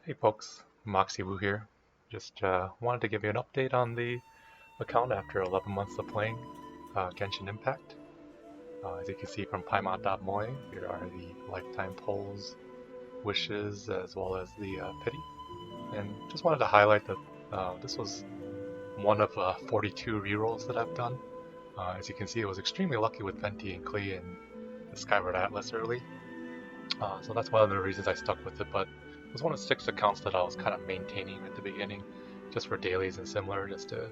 Hey folks, Wu here. Just wanted to give you an update on the account after 11 months of playing Genshin Impact. As you can see from Paimon.Moe, here are the lifetime polls, wishes, as well as the pity. And just wanted to highlight that this was one of 42 rerolls that I've done. As you can see, I was extremely lucky with Venti and Klee and the Skyward Atlas early. So that's one of the reasons I stuck with it, but it was one of 6 accounts that I was kind of maintaining at the beginning, just for dailies and similar, just to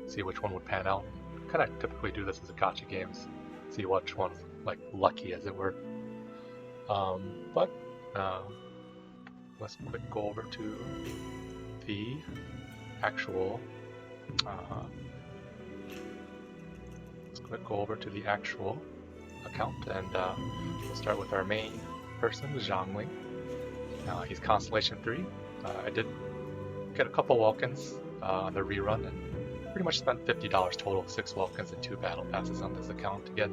see which one would pan out. Kind of typically do this as a gacha games, see which one's like lucky, as it were. But let's quick go over to the actual. Account, and we'll start with our main person, Xiangling. He's Constellation 3. I did get a couple Welkins on the rerun and pretty much spent $50 total, 6 Welkins and 2 battle passes on this account to get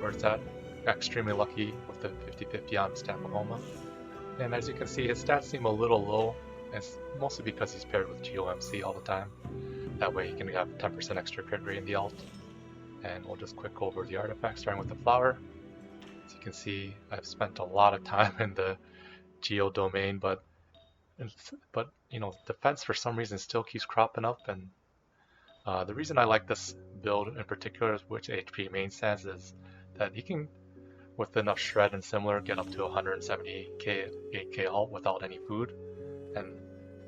where it's at. Got extremely lucky with the 50-50 on Stapahoma. And as you can see, his stats seem a little low. It's mostly because he's paired with Geo MC all the time. That way he can have 10% extra crit rate in the alt. And we'll just quick go over the artifacts, starting with the flower. As you can see, I've spent a lot of time in the Geo domain, but you know, defense for some reason still keeps cropping up. And the reason I like this build in particular, which HP main stands, is that he can, with enough shred and similar, get up to 178k 8k alt without any food. And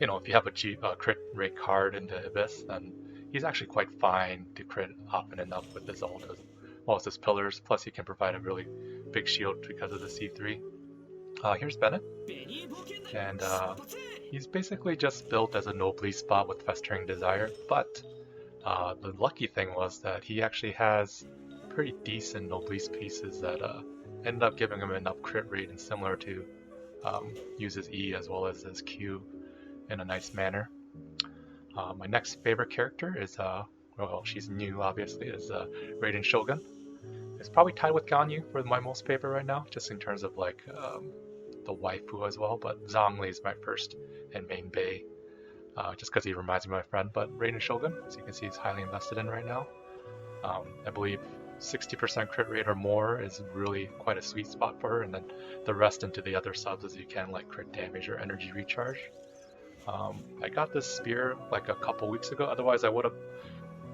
you know, if you have a crit rate card in the Abyss, then he's actually quite fine to crit often enough with his ult as well as his pillars. Plus, he can provide a really big shield because of the C3. Here's Bennet, and he's basically just built as a noblese spot with Festering Desire. But the lucky thing was that he actually has pretty decent noblese pieces that ended up giving him enough crit rate and similar to use his E as well as his Q in a nice manner. My next favorite character is, well, she's new obviously, is Raiden Shogun. It's probably tied with Ganyu for my most favorite right now, just in terms of like the waifu as well, but Zhongli is my first and main bae, just because he reminds me of my friend. But Raiden Shogun, as you can see, is highly invested in right now. I believe 60% crit rate or more is really quite a sweet spot for her, and then the rest into the other subs as you can, like crit damage or energy recharge. I got this spear like a couple weeks ago, otherwise I would have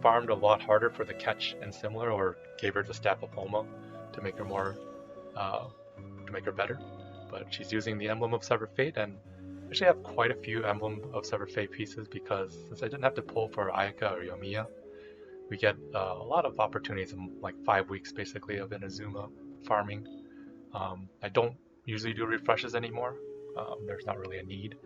farmed a lot harder for the catch and similar, or gave her the Stapahoma to make her more, to make her better. But she's using the Emblem of Severed Fate, and I actually have quite a few Emblem of Severed Fate pieces because since I didn't have to pull for Ayaka or Yoimiya, we get a lot of opportunities in like 5 weeks basically of Inazuma farming. I don't usually do refreshes anymore. There's not really a need.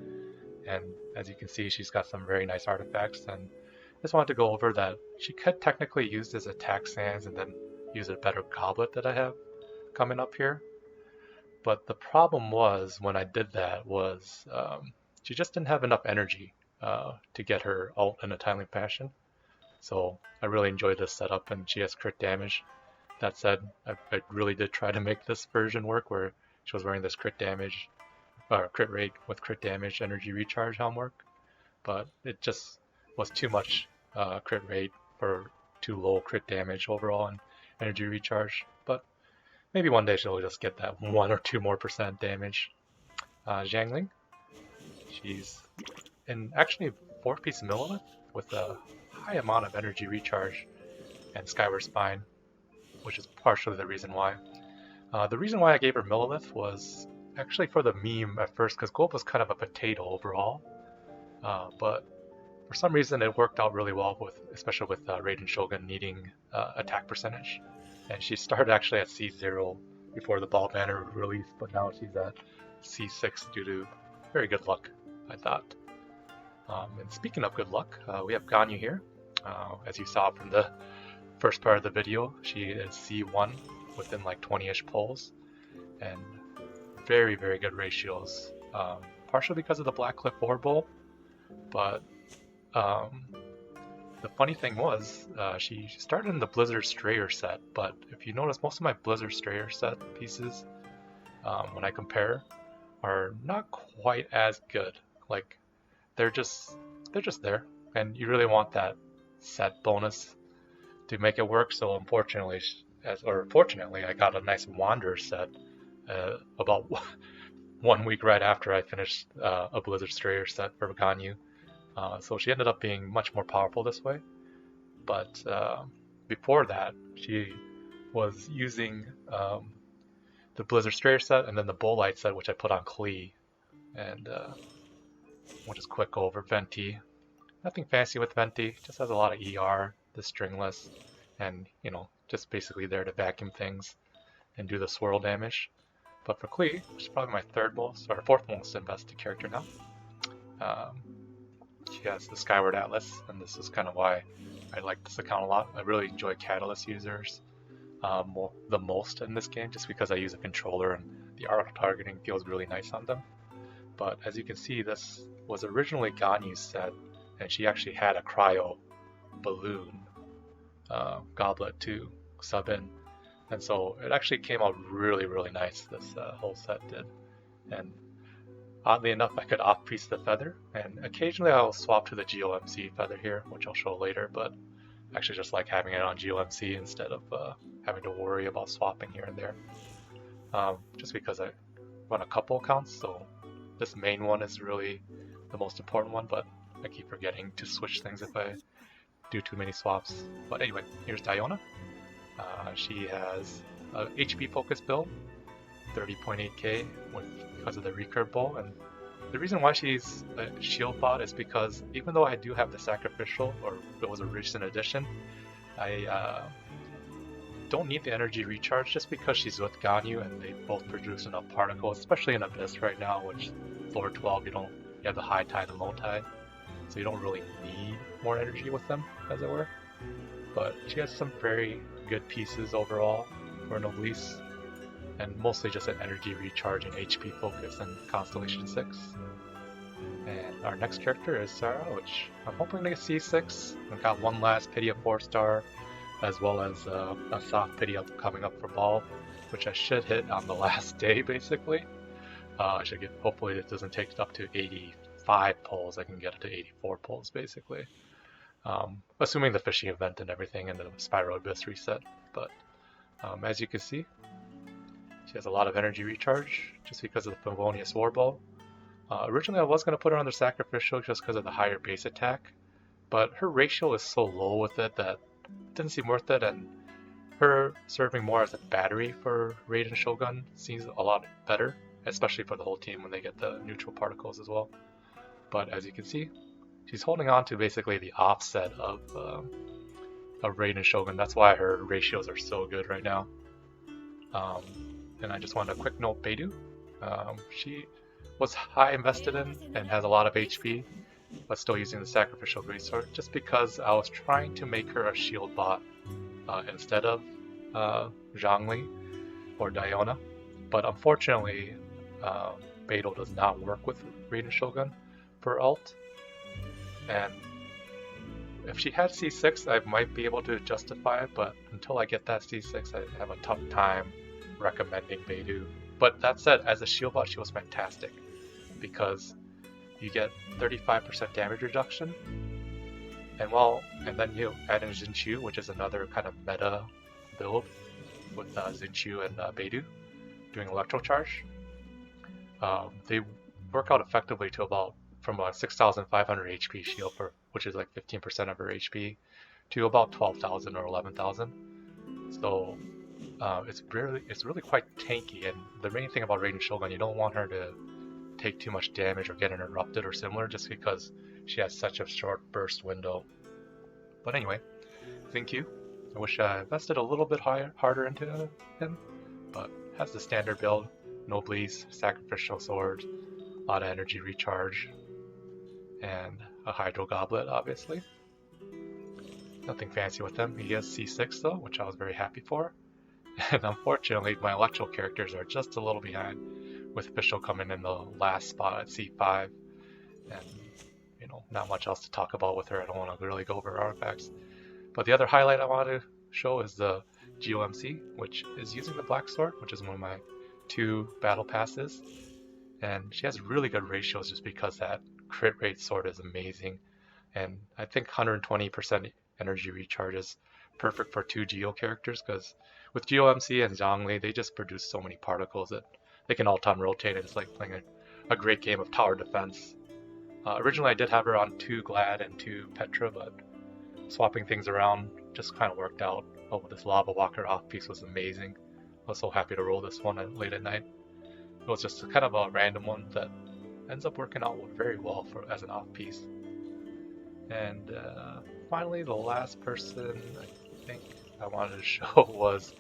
And as you can see, she's got some very nice artifacts, and I just wanted to go over that she could technically use this attack sands and then use a better goblet that I have coming up here. But the problem was when I did that was she just didn't have enough energy to get her ult in a timely fashion. So I really enjoyed this setup, and she has crit damage. That said, I really did try to make this version work where she was wearing this crit damage, or crit rate with crit damage energy recharge helm work, but it just was too much crit rate for too low crit damage overall and energy recharge. But maybe one day she'll just get that 1 or 2 more % damage. Xiangling, she's in actually 4-piece millelith with a high amount of energy recharge and Skyward Spine, which is partially the reason why. The reason why I gave her millelith was actually for the meme at first, because gold was kind of a potato overall, but for some reason it worked out really well with, especially with Raiden Shogun needing attack percentage, and she started actually at C0 before the ball banner released, but now she's at C6 due to very good luck, I thought. And speaking of good luck, we have Ganyu here. As you saw from the first part of the video, she is C1 within like 20-ish pulls, and very, very good ratios, partially because of the Black Cliff Ore Bowl, but the funny thing was, she started in the Blizzard Strayer set, but if you notice, most of my Blizzard Strayer set pieces, when I compare, are not quite as good Like they're just there, and you really want that set bonus to make it work. So unfortunately, fortunately, I got a nice Wanderer set about 1 week right after I finished a Blizzard Strayer set for Ganyu. So she ended up being much more powerful this way. But before that, she was using the Blizzard Strayer set and then the Bolite set, which I put on Klee. And we'll just quick go over Venti. Nothing fancy with Venti, just has a lot of ER, the stringless, and just basically there to vacuum things and do the swirl damage. But for Klee, which is probably my fourth most invested character now, she has the Skyward Atlas, and this is kind of why I like this account a lot. I really enjoy Catalyst users the most in this game, just because I use a controller and the auto targeting feels really nice on them. But as you can see, this was originally Ganyu's set, and she actually had a cryo balloon goblet to sub in. And so it actually came out really, really nice, this whole set did. And oddly enough, I could off-piece the feather, and occasionally I'll swap to the Geo MC feather here, which I'll show later, but I actually just like having it on Geo MC instead of having to worry about swapping here and there. Just because I run a couple accounts, so this main one is really the most important one, but I keep forgetting to switch things if I do too many swaps. But anyway, here's Diona. She has a HP focused build, 30.8k because of the recurve bow, and the reason why she's a shield bot is because even though I do have the sacrificial, or it was a recent addition, I don't need the energy recharge just because she's with Ganyu and they both produce enough particles, especially in Abyss right now, which floor 12 you have the high tide and low tide, so you don't really need more energy with them, as it were. But she has some very good pieces overall for noblese, and mostly just an energy recharge and HP focus in Constellation 6. And our next character is Sara, which I'm hoping to see 6. I've got one last pity of 4-star, as well as a soft pity up coming up for ball, which I should hit on the last day basically. I should get, hopefully it doesn't take it up to 85 pulls, I can get it to 84 pulls basically. Assuming the fishing event and everything and the Spiral Abyss reset. But as you can see, she has a lot of energy recharge just because of the Favonius Warbow. Originally I was going to put her on the Sacrificial just because of the higher base attack, but her ratio is so low with it that it didn't seem worth it, and her serving more as a battery for Raiden Shogun seems a lot better, especially for the whole team when they get the neutral particles as well. But as you can see, she's holding on to basically the offset of Raiden Shogun. That's why her ratios are so good right now. And I just wanted a quick note, Beidou. She was high invested in and has a lot of HP, but still using the Sacrificial Greatsword, just because I was trying to make her a shield bot instead of Zhongli or Diona. But unfortunately, Beidou does not work with Raiden Shogun for ult. And if she had C6, I might be able to justify it, but until I get that C6, I have a tough time recommending Beidou. But that said, as a shield bot, she was fantastic, because you get 35% damage reduction, and then you add in Xingqiu, which is another kind of meta build with Xingqiu and Beidou doing electro charge. They work out effectively to about from a 6,500 HP shield, which is like 15% of her HP, to about 12,000 or 11,000. So it's really quite tanky, and the main thing about Raiden Shogun, you don't want her to take too much damage or get interrupted or similar, just because she has such a short burst window. But anyway, Xingqiu, I wish I invested a little bit harder into him, but has the standard build, noblese, sacrificial sword, a lot of energy recharge, and a hydro goblet, obviously. Nothing fancy with him. He has C6 though, which I was very happy for. And unfortunately, my electro characters are just a little behind, with Fischl coming in the last spot at C5. And, not much else to talk about with her. I don't want to really go over artifacts. But the other highlight I wanted to show is the Geo MC, which is using the Black Sword, which is one of my 2 battle passes. And she has really good ratios just because that crit rate sword is amazing. And I think 120% energy recharge is perfect for 2 Geo characters, because with Geo MC and Zhongli, they just produce so many particles that they can all time rotate. It's like playing a great game of tower defense. Originally I did have her on 2 Glad and 2 Petra, but swapping things around just kind of worked out. Oh, this Lava Walker off piece was amazing. I was so happy to roll this one late at night. It was just kind of a random one that ends up working out very well as an off piece. And finally, the last person I think I wanted to show was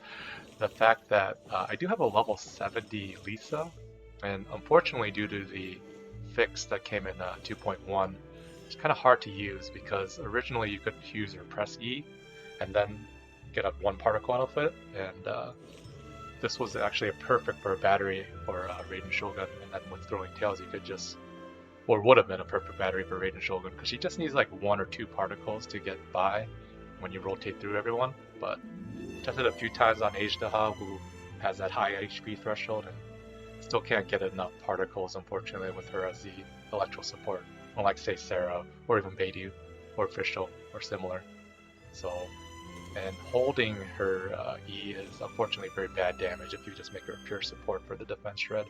the fact that I do have a level 70 Lisa, and unfortunately due to the fix that came in 2.1, it's kind of hard to use, because originally you could use or press E and then get up 1 particle out of it, and this was actually perfect for a battery for Raiden Shogun, and then with throwing tails you could just, or would have been a perfect battery for Raiden Shogun, because she just needs like 1 or 2 particles to get by when you rotate through everyone. But tested a few times on Ajdaha, who has that high HP threshold, and still can't get enough particles, unfortunately, with her as the electro support, unlike say Sara or even Beidou or Fischl or similar. So, and holding her E is unfortunately very bad damage if you just make her a pure support for the defense shred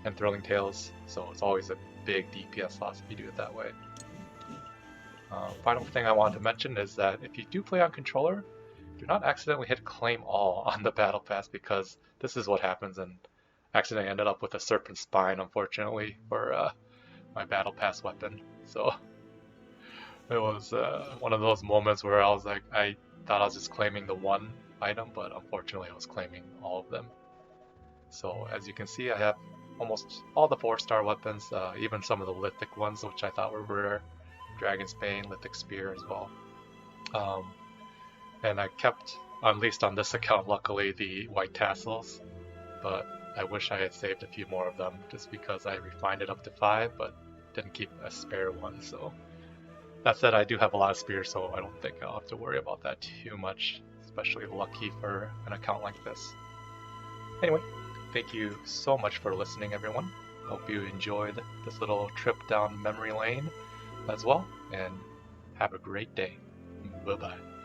and throwing tails, so it's always a big DPS loss if you do it that way. Final thing I wanted to mention is that if you do play on controller, do not accidentally hit claim all on the battle pass, because this is what happens, and accidentally ended up with a serpent spine, unfortunately, for my battle pass weapon. So it was one of those moments where I was like, I thought I was just claiming the one item, but unfortunately I was claiming all of them. So as you can see, I have almost all the 4-star weapons, even some of the lithic ones, which I thought were rare. Dragon's Bane, Lithic Spear as well. And I kept, at least on this account, luckily, the white tassels, but I wish I had saved a few more of them, just because I refined it up to 5, but didn't keep a spare one. So that said, I do have a lot of spears, so I don't think I'll have to worry about that too much, especially lucky for an account like this. Anyway, thank you so much for listening, everyone. Hope you enjoyed this little trip down memory lane as well, and have a great day. Bye-bye.